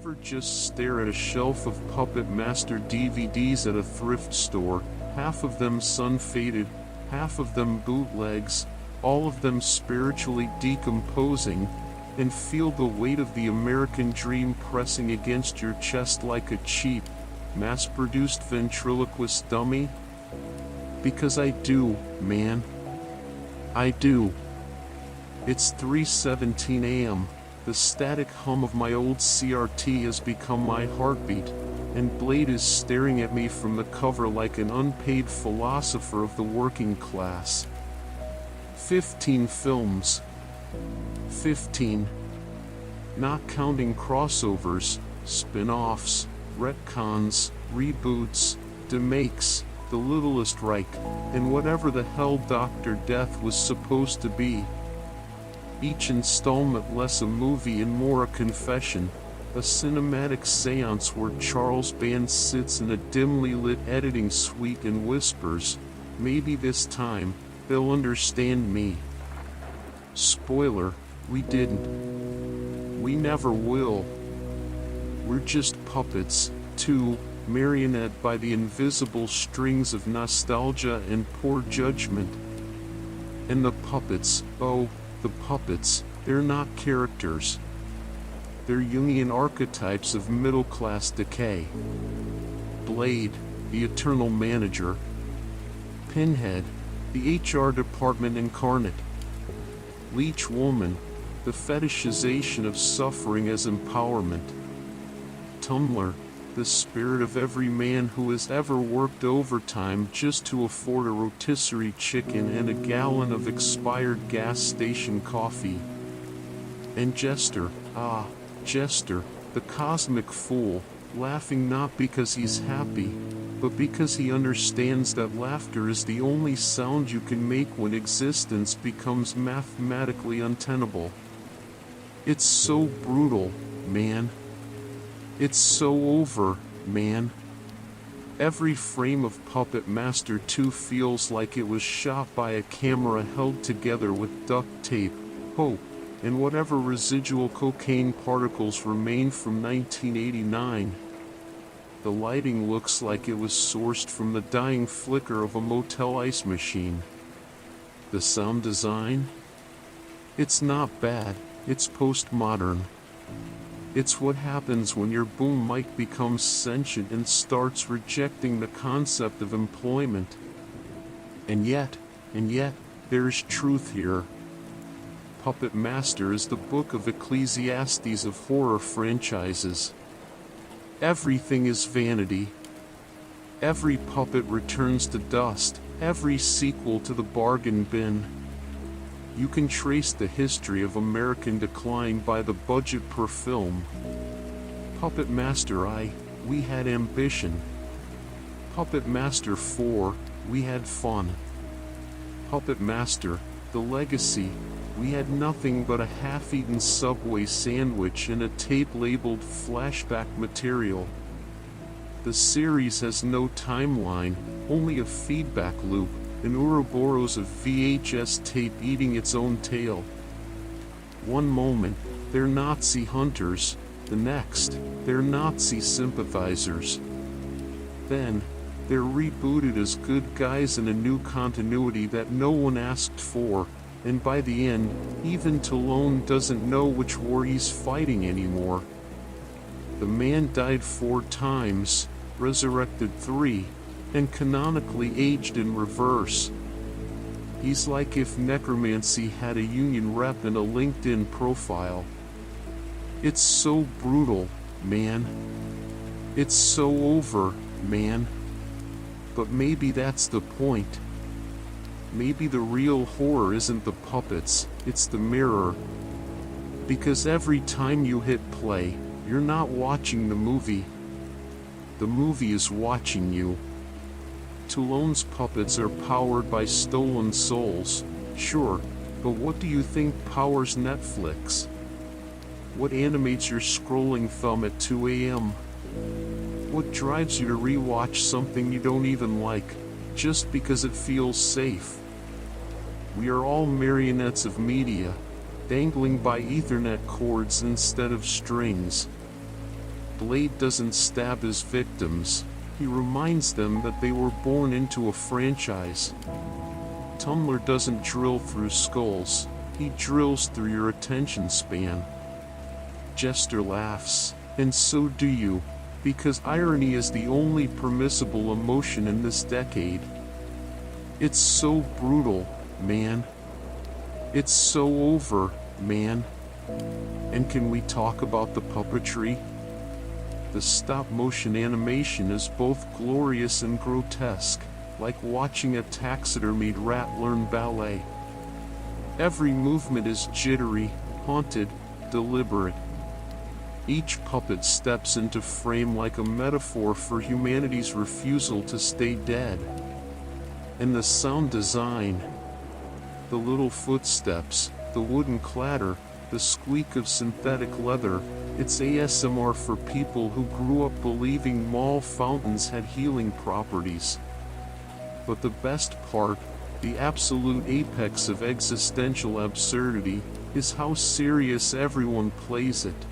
ever just stare at a shelf of Puppet Master DVDs at a thrift store, half of them sun-faded, half of them bootlegs, all of them spiritually decomposing, and feel the weight of the American dream pressing against your chest like a cheap, mass-produced ventriloquist dummy? Because I do, man. I do. It's 3:17 a.m. The static hum of my old CRT has become my heartbeat, and Blade is staring at me from the cover like an unpaid philosopher of the working class. 15 films. 15. Not counting crossovers, spin-offs, retcons, reboots, demakes, The Littlest Reich, and whatever the hell Dr. Death was supposed to be. Each installment less a movie and more a confession, a cinematic seance where Charles Band sits in a dimly lit editing suite and whispers, "Maybe this time, they'll understand me." Spoiler, we didn't. We never will. We're just puppets, too, marionette by the invisible strings of nostalgia and poor judgment. And the puppets, oh, the puppets, they're not characters. They're Jungian archetypes of middle-class decay. Blade, the eternal manager. Pinhead, the HR department incarnate. Leech Woman, the fetishization of suffering as empowerment. Tumblr, the spirit of every man who has ever worked overtime just to afford a rotisserie chicken and a gallon of expired gas station coffee. And Jester, Jester, the cosmic fool, laughing not because he's happy, but because he understands that laughter is the only sound you can make when existence becomes mathematically untenable. It's so brutal, man. It's so over, man. Every frame of Puppet Master 2 feels like it was shot by a camera held together with duct tape, hope, and whatever residual cocaine particles remain from 1989. The lighting looks like it was sourced from the dying flicker of a motel ice machine. The sound design? It's not bad, it's postmodern. It's what happens when your boom mic becomes sentient and starts rejecting the concept of employment. And yet, there is truth here. Puppet Master is the book of Ecclesiastes of horror franchises. Everything is vanity. Every puppet returns to dust, every sequel to the bargain bin. You can trace the history of American decline by the budget per film. Puppet Master I, we had ambition. Puppet Master 4, we had fun. Puppet Master, the legacy, we had nothing but a half-eaten Subway sandwich and a tape labeled flashback material. The series has no timeline, only a feedback loop, an Ouroboros of VHS tape eating its own tail. One moment, they're Nazi hunters, the next, they're Nazi sympathizers. Then, they're rebooted as good guys in a new continuity that no one asked for, and by the end, even Toulon doesn't know which war he's fighting anymore. The man died 4 times, resurrected 3, and canonically aged in reverse. He's like if necromancy had a union rep and a LinkedIn profile. It's so brutal, man. It's so over, man. But maybe that's the point. Maybe the real horror isn't the puppets, it's the mirror. Because every time you hit play, you're not watching the movie. The movie is watching you. Toulon's puppets are powered by stolen souls, sure, but what do you think powers Netflix? What animates your scrolling thumb at 2 a.m.? What drives you to rewatch something you don't even like, just because it feels safe? We are all marionettes of media, dangling by Ethernet cords instead of strings. Blade doesn't stab his victims, he reminds them that they were born into a franchise. Tumblr doesn't drill through skulls, he drills through your attention span. Jester laughs, and so do you, because irony is the only permissible emotion in this decade. It's so brutal, man. It's so over, man. And can we talk about the puppetry? The stop-motion animation is both glorious and grotesque, like watching a taxidermied rat learn ballet. Every movement is jittery, haunted, deliberate. Each puppet steps into frame like a metaphor for humanity's refusal to stay dead. And the sound design, the little footsteps, the wooden clatter, the squeak of synthetic leather, it's ASMR for people who grew up believing mall fountains had healing properties. But the best part, the absolute apex of existential absurdity, is how serious everyone plays it.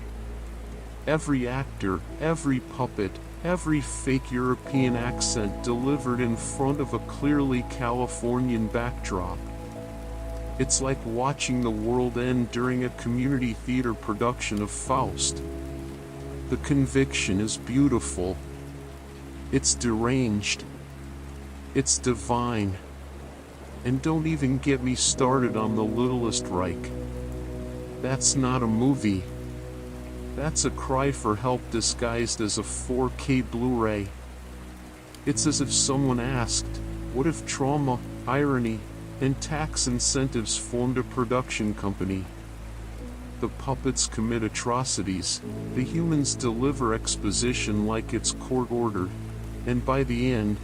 Every actor, every puppet, every fake European accent delivered in front of a clearly Californian backdrop. It's like watching the world end during a community theater production of Faust. The conviction is beautiful. It's deranged. It's divine. And don't even get me started on The Littlest Reich. That's not a movie. That's a cry for help disguised as a 4K Blu-ray. It's as if someone asked, what if trauma, irony, and tax incentives formed a production company? The puppets commit atrocities, the humans deliver exposition like it's court-ordered, and by the end,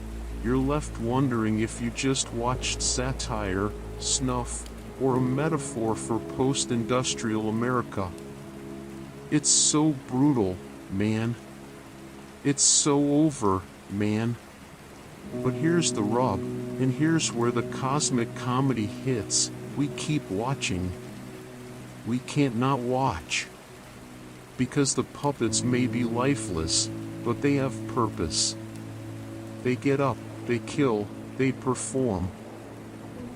you're left wondering if you just watched satire, snuff, or a metaphor for post-industrial America. It's so brutal, man. It's so over, man. But here's the rub, and here's where the cosmic comedy hits. We keep watching. We can't not watch. Because the puppets may be lifeless, but they have purpose. They get up, they kill, they perform.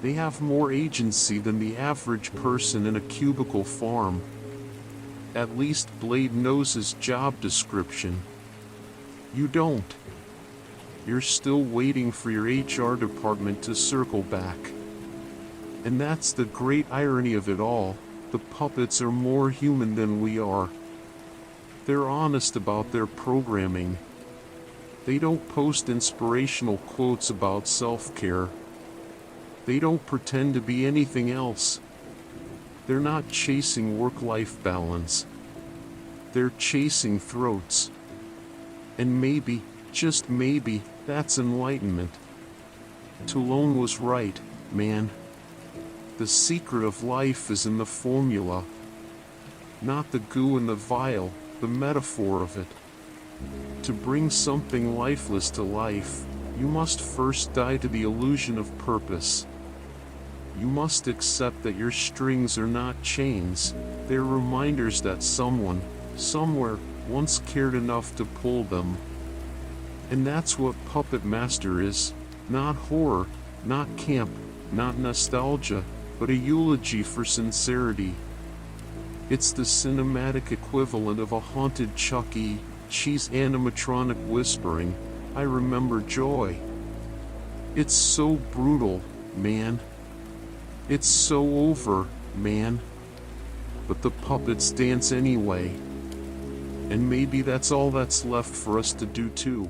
They have more agency than the average person in a cubicle farm. At least Blade knows his job description. You don't. You're still waiting for your HR department to circle back. And that's the great irony of it all, the puppets are more human than we are. They're honest about their programming. They don't post inspirational quotes about self-care. They don't pretend to be anything else. They're not chasing work-life balance. They're chasing throats. And maybe, just maybe, that's enlightenment. Toulon was right, man. The secret of life is in the formula. Not the goo in the vial, the metaphor of it. To bring something lifeless to life, you must first die to the illusion of purpose. You must accept that your strings are not chains, they're reminders that someone, somewhere, once cared enough to pull them. And that's what Puppet Master is, not horror, not camp, not nostalgia, but a eulogy for sincerity. It's the cinematic equivalent of a haunted Chuck E. Cheese animatronic whispering, I remember joy. It's so brutal, man. It's so over, man. But the puppets dance anyway. And maybe that's all that's left for us to do too.